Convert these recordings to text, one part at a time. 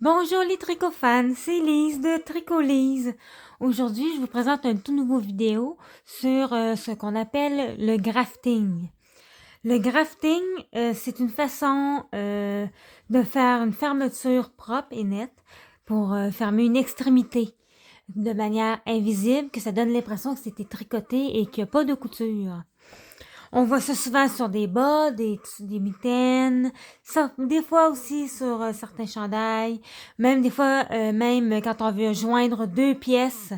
Bonjour les tricot-fans, c'est Lise de Tricot-Lise. Aujourd'hui, je vous présente un tout nouveau vidéo sur ce qu'on appelle le grafting. Le grafting, c'est une façon de faire une fermeture propre et nette pour fermer une extrémité de manière invisible, que ça donne l'impression que c'était tricoté et qu'il n'y a pas de couture. On voit ça souvent sur des bas, des mitaines, ça, des fois aussi sur certains chandails, même des fois, même quand on veut joindre deux pièces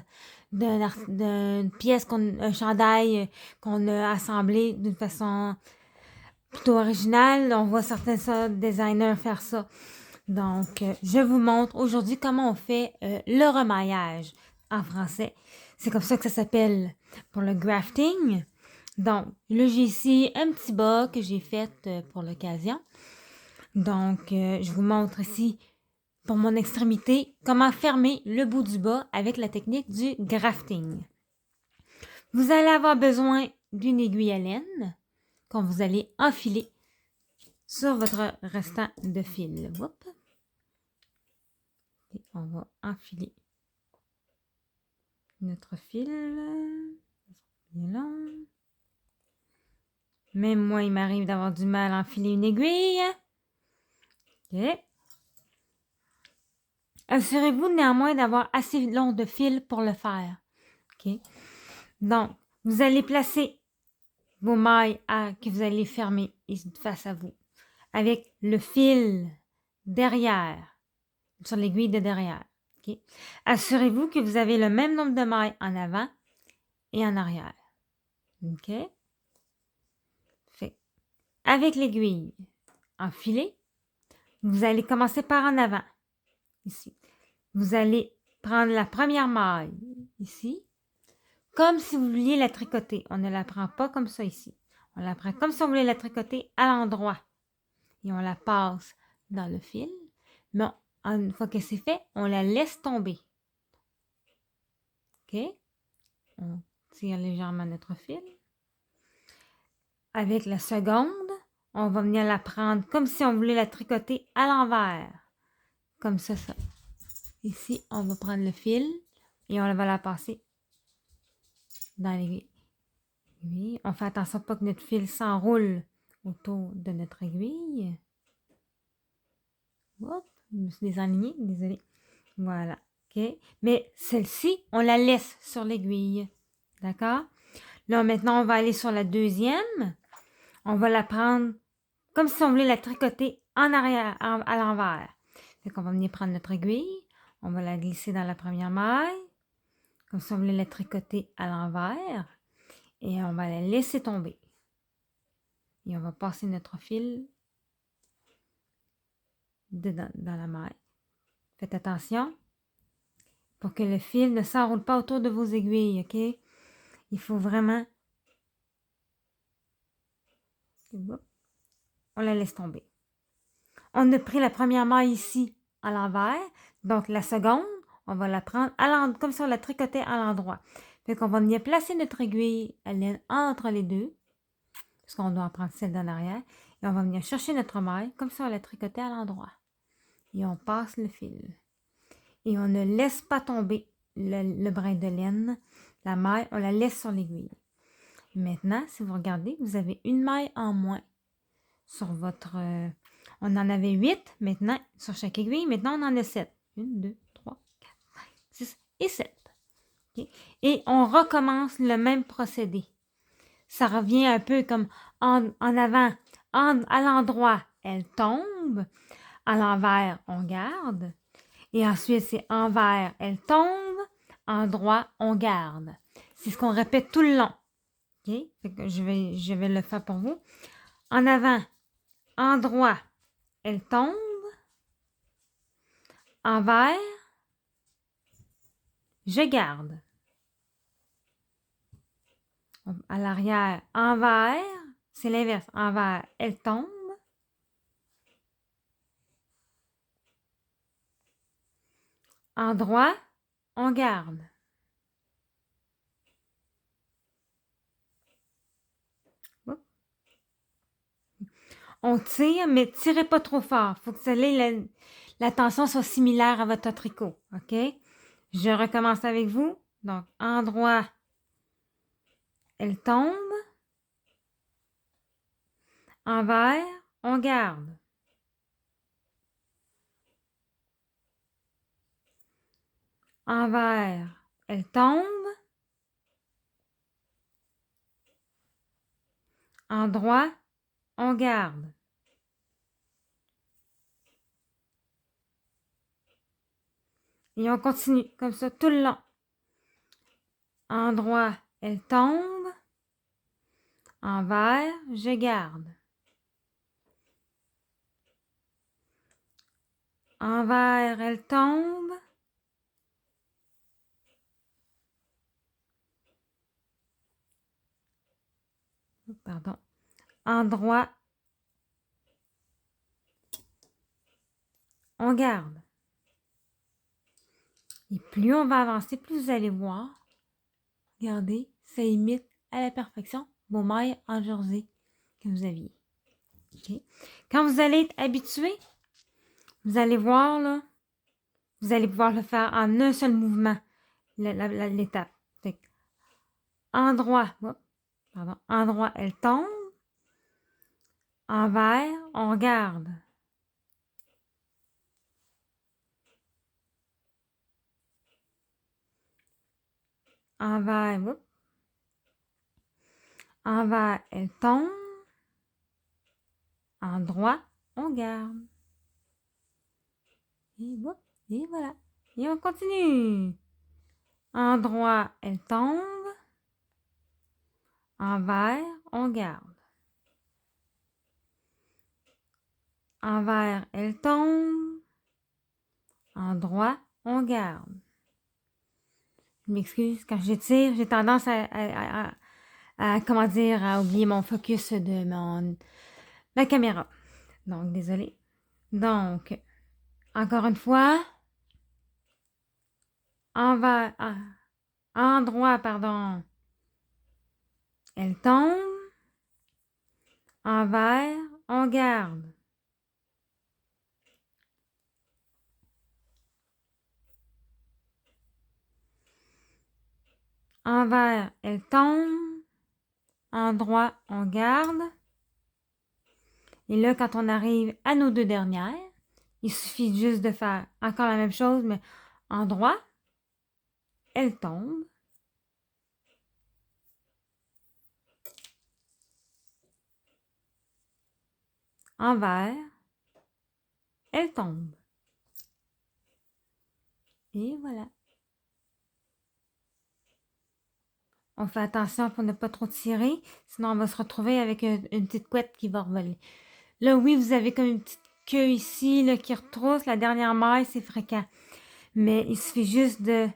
d'une pièce, un chandail qu'on a assemblé d'une façon plutôt originale, on voit certains designers faire ça. Donc, je vous montre aujourd'hui comment on fait le remaillage en français. C'est comme ça que ça s'appelle pour le grafting. Donc, là, j'ai ici un petit bas que j'ai fait pour l'occasion. Donc, je vous montre ici, pour mon extrémité, comment fermer le bout du bas avec la technique du grafting. Vous allez avoir besoin d'une aiguille à laine qu'on vous allez enfiler sur votre restant de fil. Oups. Et on va enfiler notre fil. Bien long. Même moi, il m'arrive d'avoir du mal à enfiler une aiguille. OK. Assurez-vous néanmoins d'avoir assez long de fil pour le faire. OK. Donc, vous allez placer vos mailles que vous allez fermer face à vous avec le fil derrière, sur l'aiguille de derrière. OK. Assurez-vous que vous avez le même nombre de mailles en avant et en arrière. OK. Fait. Avec l'aiguille enfilée, vous allez commencer par en avant, ici. Vous allez prendre la première maille, ici, comme si vous vouliez la tricoter. On ne la prend pas comme ça ici. On la prend comme si on voulait la tricoter à l'endroit. Et on la passe dans le fil. Mais une fois que c'est fait, on la laisse tomber. OK? On tire légèrement notre fil. Avec la seconde, on va venir la prendre comme si on voulait la tricoter à l'envers. Comme ça. Ici, on va prendre le fil et on va la passer dans l'aiguille. On fait attention pas que notre fil s'enroule autour de notre aiguille. Hop, je me suis désalignée, désolée. Voilà, OK. Mais celle-ci, on la laisse sur l'aiguille. D'accord? Là, maintenant, on va aller sur la deuxième. On va la prendre comme si on voulait la tricoter en arrière, à l'envers. Fait qu'on va venir prendre notre aiguille. On va la glisser dans la première maille. Comme si on voulait la tricoter à l'envers. Et on va la laisser tomber. Et on va passer notre fil dans la maille. Faites attention pour que le fil ne s'enroule pas autour de vos aiguilles, OK? Il faut vraiment... On la laisse tomber. On a pris la première maille ici à l'envers, donc la seconde, on va la prendre comme si on la tricotait à l'endroit. Fait qu'on va venir placer notre aiguille à laine entre les deux, parce qu'on doit en prendre celle d'en arrière, et on va venir chercher notre maille comme si on la tricotait à l'endroit. Et on passe le fil. Et on ne laisse pas tomber le brin de laine, la maille, on la laisse sur l'aiguille. Maintenant, si vous regardez, vous avez une maille en moins sur votre... on en avait 8 maintenant sur chaque aiguille. Maintenant, on en a 7. 1, 2, 3, 4, 5, 6 et 7. Okay? Et on recommence le même procédé. Ça revient un peu comme en avant. À l'endroit, elle tombe. À l'envers, on garde. Et ensuite, c'est envers, elle tombe. Endroit, on garde. C'est ce qu'on répète tout le long. Okay? Fait que je vais le faire pour vous. En avant, endroit, elle tombe. Envers, je garde. À l'arrière, envers, c'est l'inverse. Envers, elle tombe. Endroit, on garde. Oups. On tire, mais tirez pas trop fort. Il faut que ça ait la tension soit similaire à votre tricot, OK? Je recommence avec vous. Donc, endroit, elle tombe. Envers, on garde. Envers, elle tombe. Endroit, on garde. Et on continue comme ça tout le long. Endroit, elle tombe. Envers, je garde. Envers, elle tombe. Pardon. Endroit, on garde. Et plus on va avancer, plus vous allez voir. Regardez, ça imite à la perfection vos mailles en jersey que vous aviez. Okay. Quand vous allez être habitué, vous allez voir, là, vous allez pouvoir le faire en un seul mouvement, l'étape. Endroit, endroit, elle tombe. Envers, on garde. Envers, envers, elle tombe. Endroit, on garde. Et voilà. Et on continue. Endroit, elle tombe. Envers, on garde. Envers, elle tombe. Endroit, on garde. Je m'excuse, quand j'étire, j'ai tendance comment dire, à oublier mon focus de ma caméra. Donc, désolé. Donc, encore une fois, endroit, pardon, elle tombe. Envers, on garde. Envers, elle tombe. Endroit, on garde. Et là, quand on arrive à nos deux dernières, il suffit juste de faire encore la même chose, mais endroit, elle tombe. Envers, elle tombe. Et voilà. On fait attention pour ne pas trop tirer, sinon on va se retrouver avec une petite couette qui va revoler. Là, oui, vous avez comme une petite queue ici là, qui retrousse. La dernière maille, c'est fréquent. Mais il suffit juste de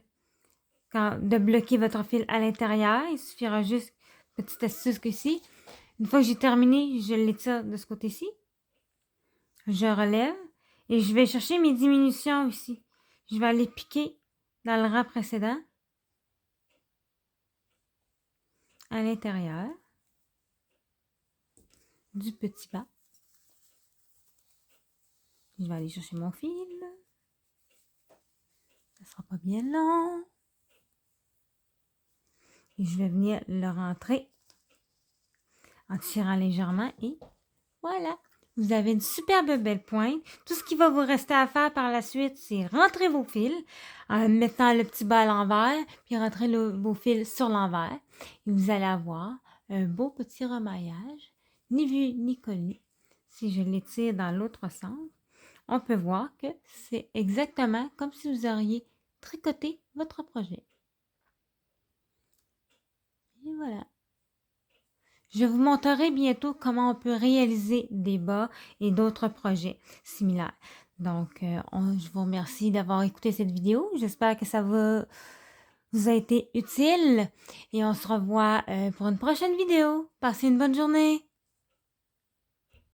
bloquer votre fil à l'intérieur. Il suffira juste, petite astuce ici. Une fois que j'ai terminé, je l'étire de ce côté-ci. Je relève et je vais chercher mes diminutions ici. Je vais aller piquer dans le rang précédent à l'intérieur du petit bas. Je vais aller chercher mon fil. Ça sera pas bien long. Et je vais venir le rentrer en tirant légèrement et voilà. Vous avez une superbe belle pointe. Tout ce qui va vous rester à faire par la suite, c'est rentrer vos fils en mettant le petit bas à l'envers, puis rentrer vos fils sur l'envers. Et vous allez avoir un beau petit remaillage, ni vu ni connu. Si je l'étire dans l'autre sens, on peut voir que c'est exactement comme si vous auriez tricoté votre projet. Et voilà. Je vous montrerai bientôt comment on peut réaliser des bas et d'autres projets similaires. Donc, je vous remercie d'avoir écouté cette vidéo. J'espère que ça vous a été utile et on se revoit pour une prochaine vidéo. Passez une bonne journée.